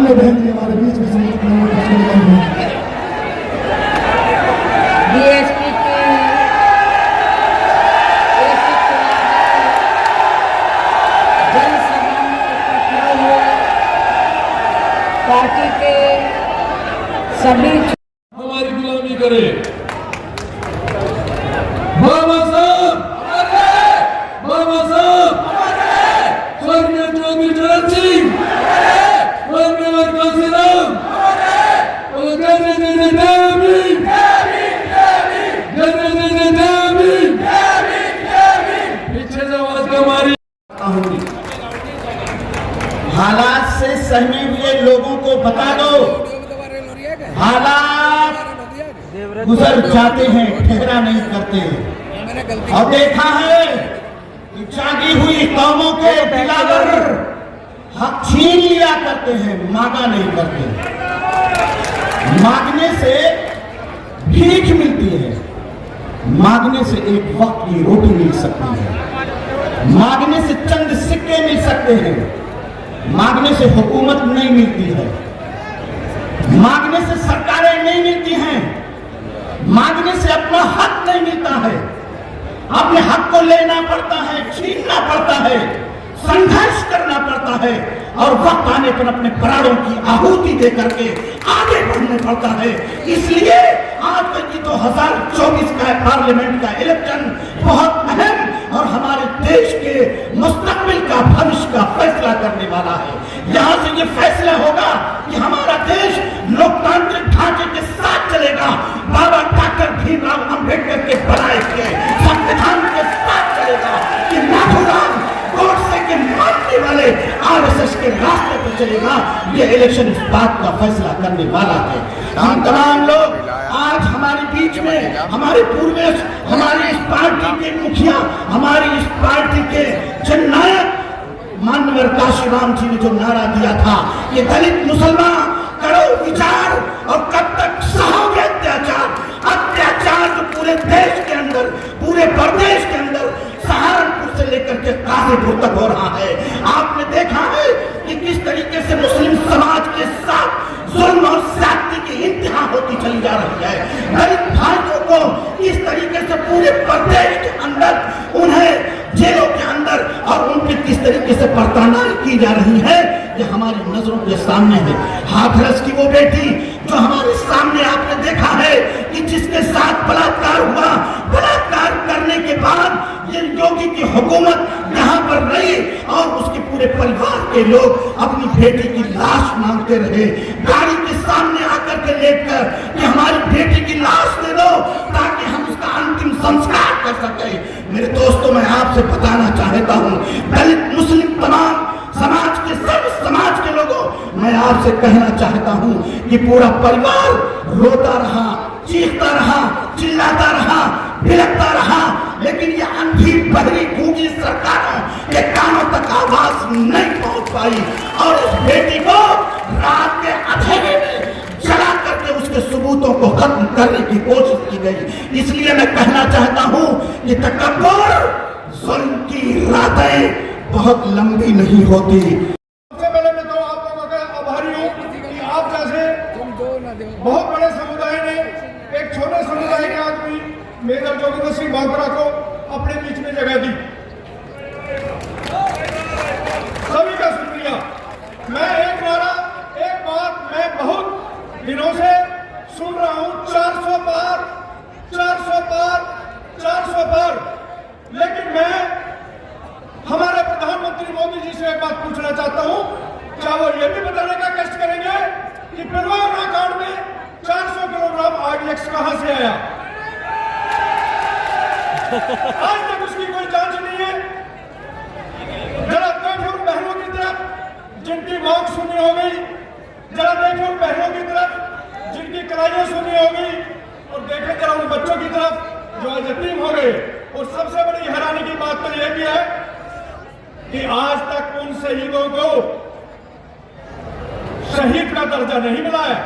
अन्य बहन जी हमारे बीच में बीएसपी के जनसभा में इकट्ठा हुए पार्टी के सभी हमारी गुलामी करे। बाबा साहब स्वर्गीय चौधरी चरण सिंह, स्वर्गीय काशीराम, जय जय जय जय पीछे से आवाज का मारी। हालात से सहमे हुए लोगों को बता दो, हालात गुजर जाते हैं, ठहरा नहीं करते। और देखा है कि जागी हुई कौमों के दिलावर हक छीन लिया करते हैं, मांगा नहीं करते। मांगने से भीख मिलती है, मांगने से एक वक्त की रोटी मिल सकती है, मांगने से चंद सिक्के मिल सकते हैं, मांगने से हुकूमत नहीं मिलती है, मांगने से सरकारें नहीं मिलती हैं, मांगने से अपना हक नहीं मिलता है। अपने हक को लेना पड़ता है, छीनना पड़ता है, संघर्ष करना पड़ता है और वक्त आने पर अपने प्राणों की आहुति दे करके आगे बढ़ना पड़ता है। इसलिए आज तक की 2024 का पार्लियामेंट का इलेक्शन बहुत अहम और हमारे देश के मुस्तकबिल का, भविष्य का फैसला करने वाला है। यहाँ से ये फैसला होगा कि हमारा देश लोकतांत्रिक ढांचे के साथ चलेगा, बाबा डॉक्टर भीमराव अंबेडकर के बनाए गए संविधान के साथ चलेगा, कि नाथूराम गोडसे के मानने वाले आरएसएस के रास्ते पर चलेगा। ये इलेक्शन इस बात का फैसला करने वाला है। हम तमाम लोग आज हमारे बीच में, हमारे पूर्वज, हमारी इस पार्टी के मुखिया, हमारी इस पार्टी के जननायक माननीय काशीराम जी ने जो नारा दिया था, ये दलित मुसलमान करो विचार और कब तक सहोगे अत्याचार। अत्याचार जो पूरे देश के अंदर, पूरे प्रदेश के अंदर, सहारनपुर से लेकर के काशीपुर तक हो रहा है। आपने देखा है कि किस तरीके से मुस्लिम समाज के साथ जुल्म और ज्यादती की इंतहा होती चली जा रही है। दलित भाइयों को इस तरीके से पूरे प्रदेश के अंदर, उन्हें जेलों के अंदर और उनकी किस तरीके से प्रताड़ना की जा रही है, ये हमारी नजरों के सामने है। हाथरस की वो बेटी जो हमारे सामने आपने देखा है कि जिसके साथ बलात्कार हुआ, बलात्कार करने के बाद ये योगी की हुकूमत यहाँ पर रही और उसके पूरे परिवार के लोग अपनी बेटी की लाश मांगते रहे, गाड़ी के सामने आकर के लेटकर कि हमारी बेटी की लाश दे दो ताकि हम उसका अंतिम संस्कार कर सके। मेरे दोस्तों, मैं आपसे बताना चाहता हूँ, दलित मुस्लिम तमाम समाज के, सब समाज के लोगों, मैं आपसे कहना चाहता हूँ कि पूरा परिवार रोता रहा, चीखता रहा, चिल्लाता रहा, बिलखता रहा, लेकिन ये अंधी बहरी गूंगी सरकारों के कानों तक आवाज नहीं पहुंच पाई और इस बेटी को रात के अंधेरे में जला करके उसके सबूतों को खत्म करने की कोशिश की गई। इसलिए मैं कहना चाहता हूं कि तकब्बुर, जुल्म की रातें बहुत लंबी नहीं होती। सबसे पहले मैं तो आप लोगों का आभारी हूँ कि आप जैसे बहुत बड़े समुदाय ने एक छोटे समुदाय के आदमी मेजर जोगिंदर सिंह भावरा को अपने बीच में जगह दी। सभी का शुक्रिया। मैं एक बात मैं बहुत दिनों से सुन रहा हूँ, 400 पार, 400 पार, 400 पार। लेकिन मैं हमारे प्रधानमंत्री मोदी जी से एक बात पूछना चाहता हूँ, क्या वो ये भी बताने का कष्ट करेंगे कि पुलवामा कांड में 400 किलोग्राम आरडीएक्स कहां से आया? आज तक उसकी कोई जांच नहीं है। जरा देखो उन बहनों की तरफ जिनकी मांग सुनी हो गई, जरा देखो उन बहनों की तरफ जिनकी कलाइयां सुनी हो गई, और देखें जरा उन बच्चों की तरफ जो आज यतीम हो गए। और सबसे बड़ी हैरानी की बात तो यह भी है कि आज तक उन शहीदों को शहीद का दर्जा नहीं मिला है।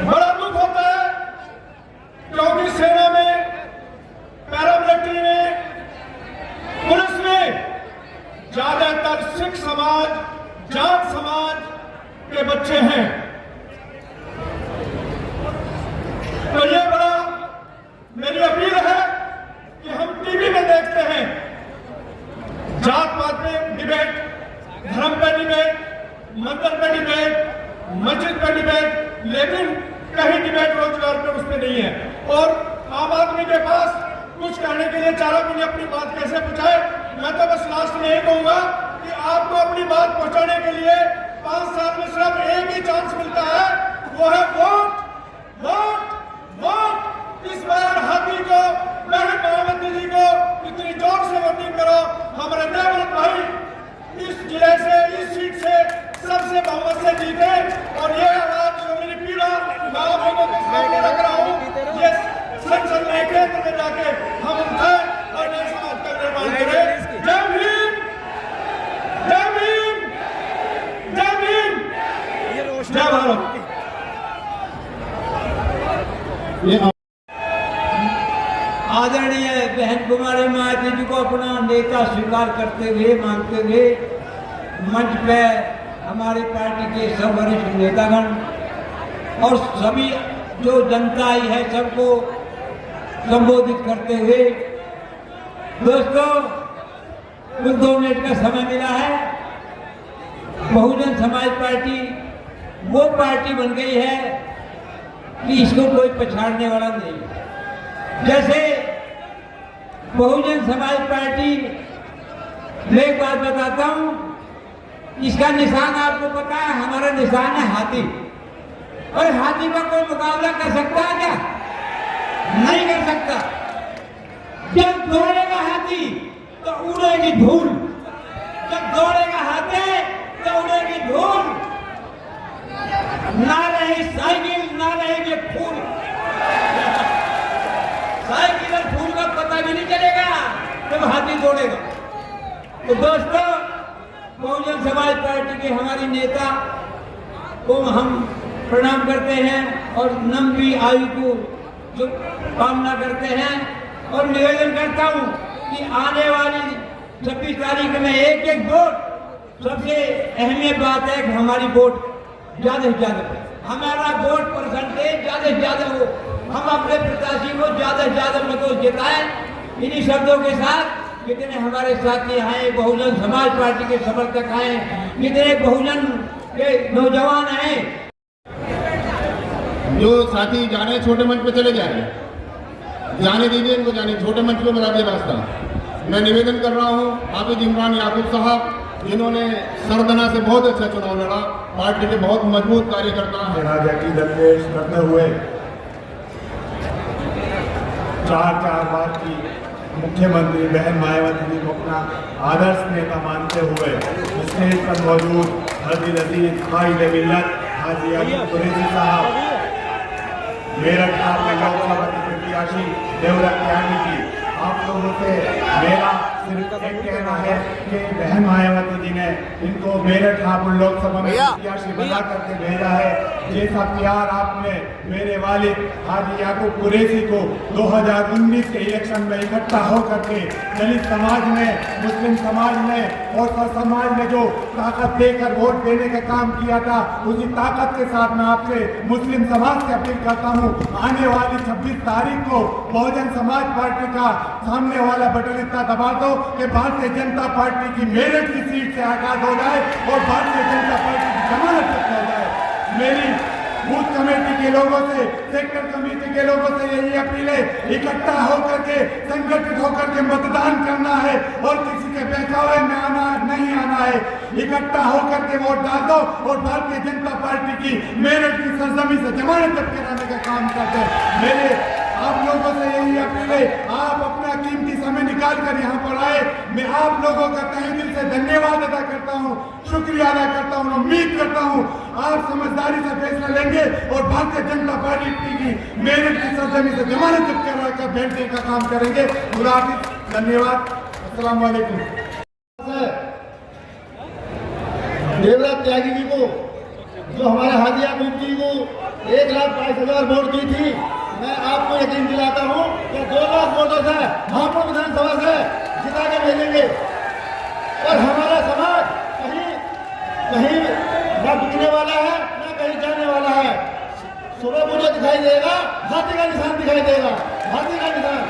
बड़ा दुख होता है क्योंकि सेना में, पैरामिलिट्री में, पुलिस में ज्यादातर सिख समाज, जाट समाज के बच्चे हैं। तो ये बड़ा मेरी अपील है कि हम टीवी में देखते हैं जात पात पे डिबेट, धर्म पे डिबेट, मंदिर पे डिबेट, मस्जिद पे डिबेट, लेकिन कहीं डिबेट रोजगार पे उस पे नहीं है। और आम आदमी के पास कुछ कहने के लिए चारों को अपनी बात कैसे पहुंचाए। मैं तो बस लास्ट में यही कहूंगा कि आपको अपनी बात पहुंचाने के लिए 5 साल में सिर्फ एक ही चांस मिलता है, वो है वोट, वोट, वोट। इस बार हाथी को, बहन मायावती जी को इतनी जोर से वोटिंग करो। हमारे देवव्रत भाई इस जिले से, इस सीट से सबसे बहुमत से जीते। और ये आवाज जो मेरी पीड़ा मैं आप लोगों के सामने रख रहा हूँ, ये संसद में केंद्र में जाके हम उठाए और नए समाज का निर्माण करें। जय भीम, जय भीम, जय भीम, जय भारत। आदरणीय बहन कुमारी मायावती जी को अपना नेता स्वीकार करते हुए, मानते हुए मंच पे हमारी पार्टी के सब वरिष्ठ नेतागण और सभी जो जनता आई है सबको संबोधित करते हुए, दोस्तों कुछ 2 मिनट का समय मिला है। बहुजन समाज पार्टी वो पार्टी बन गई है कि इसको कोई पछाड़ने वाला नहीं। जैसे बहुजन समाज पार्टी, मैं एक बात बताता हूं, इसका निशान आपको पता है, हमारा निशान है हाथी। और हाथी का कोई मुकाबला कर सकता है क्या? नहीं कर सकता। जब दौड़ेगा हाथी तो उड़ेगी धूल, जब दौड़ेगा हाथी तो उड़ेगी धूल। ना रहे साइकिल, ना रहेंगे फूल। साइकिल और फूल का पता भी नहीं चलेगा जब हाथी दौड़ेगा। तो दोस्तों, बहुजन समाज पार्टी के हमारी नेता को हम प्रणाम करते हैं और लंबी आयु को जो कामना करते हैं। और निवेदन करता हूं कि आने वाली 26 तारीख में एक एक वोट, सबसे अहमियत बात है कि हमारी वोट ज्यादा से ज्यादा, हमारा वोट परसेंटेज ज्यादा से ज्यादा हो, हम अपने प्रत्याशी को ज्यादा से ज्यादा मतों जिताएं। इन्हीं शब्दों के साथ कितने हमारे साथी आए, बहुजन समाज पार्टी के समर्थक आए, कितने बहुजन के नौजवान आए। जो साथी जाने छोटे मंच पे चले जाए, जाने दीजिए इनको, जाने छोटे मंच पे बता दिए रास्ता। मैं निवेदन कर रहा हूँ हाफिज इमरान याकूब साहब, जिन्होंने सरदना से बहुत अच्छा चुनाव लड़ा, पार्टी के बहुत मजबूत कार्यकर्ता हैं। राजा की दरपेश करते हुए 4 बार की मुख्यमंत्री बहन मायावती जी को अपना आदर्श नेता मानते हुए स्टेज पर मौजूद हज़रत अजीज कायद मिल्लत हाजी याकूब कुरैशी साहब, मेरठ में लोकसभा की प्रत्याशी देवव्रत त्यागी जी, आप लोगों से मेरा सिर्फ एक कहना है कि बहन मायावती जी ने इनको मेरठ हापुड़ लोकसभा में प्रत्याशी बना करके भेजा है। जैसा प्यार आपने मेरे वालिद हाजी याकूब कुरैशी को 2019 के इलेक्शन में इकट्ठा होकर के दलित समाज में, मुस्लिम समाज में और सब समाज में जो ताकत देकर वोट देने का काम किया था, उसी ताकत के साथ मैं आपसे मुस्लिम समाज से अपील करता हूँ, आने वाली 26 तारीख को बहुजन समाज पार्टी का सामने वाला बटन इतना दबा दो कि भारतीय जनता पार्टी की मेरठ की सीट से आगाज हो जाए और भारतीय जनता पार्टी की जमानत हो जाए। मेरी बूथ कमेटी के लोगों से, सेक्टर कमेटी के लोगों से यही अपील है, इकट्ठा होकर के, संगठित होकर के मतदान करना है और किसी के बहकावे में आना नहीं आना है। इकट्ठा होकर के वोट डाल दो और भारतीय जनता पार्टी की मेरठ की सरजमी से जमानत कराने का काम करते हैं। मेरे आप लोगों से यही अपील है, आप अपना कीमती समय निकाल कर यहाँ पर आए। मैं आप लोगों का तहे दिल से धन्यवाद अदा करता हूँ, शुक्रिया अदा करता हूँ। उम्मीद करता हूँ आप समझदारी से फैसला लेंगे और भारतीय जनता पार्टी की मेरठ की सरजमी से जमानत कराकर भेजने का काम करेंगे। खुदा हाफिज़, धन्यवाद, अस्सलाम वालेकुम। देवव्रत त्यागी जी को, जो हमारे हाजी याकूब जी को 1,05,000 वोट दी थी, मैं आपको यकीन दिलाता हूँ कि 2 लाख वोटों से हापुड़ विधानसभा से जिता के भेजेंगे। और हमारा समाज कहीं न बिकने वाला है न कहीं जाने वाला है। सुबह मुझे दिखाई देगा, हाथी का निशान दिखाई देगा, हाथी का निशान।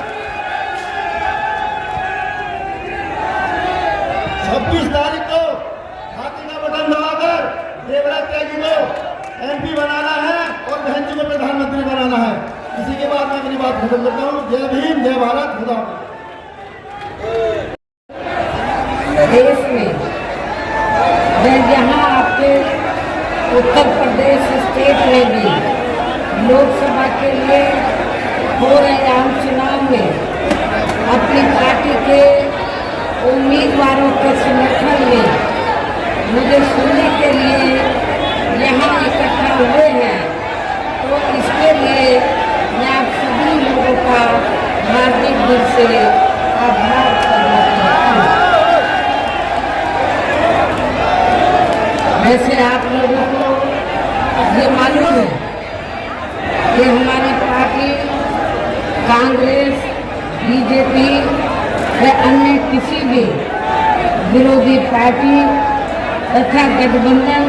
26 तारीख को हाथी का बटन दबाकर देवराज त्यागी को MP बनाना है और बहन जी को प्रधानमंत्री बनाना है। इसी के बाद मैं अपनी बात खत्म करता हूँ। जय भीम, जय भारत, खुदा देश में यहाँ आपके उत्तर प्रदेश स्टेट में भी लोकसभा के लिए हो रहे आम चुनाव में अपनी पार्टी के उम्मीदवारों के समर्थन में मुझे सुनने के लिए यहाँ इकट्ठा हुए हैं, तो इसके लिए मैं आप सभी लोगों का हार्दिक दिल से आभार करना चाहता हूँ। वैसे आप लोगों को ये मालूम है कि हमारी पार्टी कांग्रेस, बीजेपी या अन्य किसी भी विरोधी पार्टी तथा गठबंधन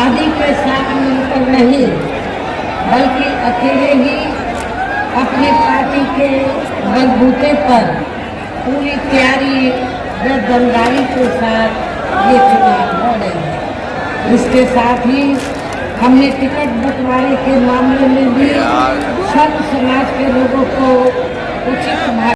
आदि के साथ मिलकर नहीं, बल्कि अकेले ही अपनी पार्टी के बलबूते पर पूरी तैयारी व दमदारी के साथ ये चुनाव हो रहे हैं। इसके साथ ही हमने टिकट बंटवारे के मामले में भी सब समाज के लोगों को उचित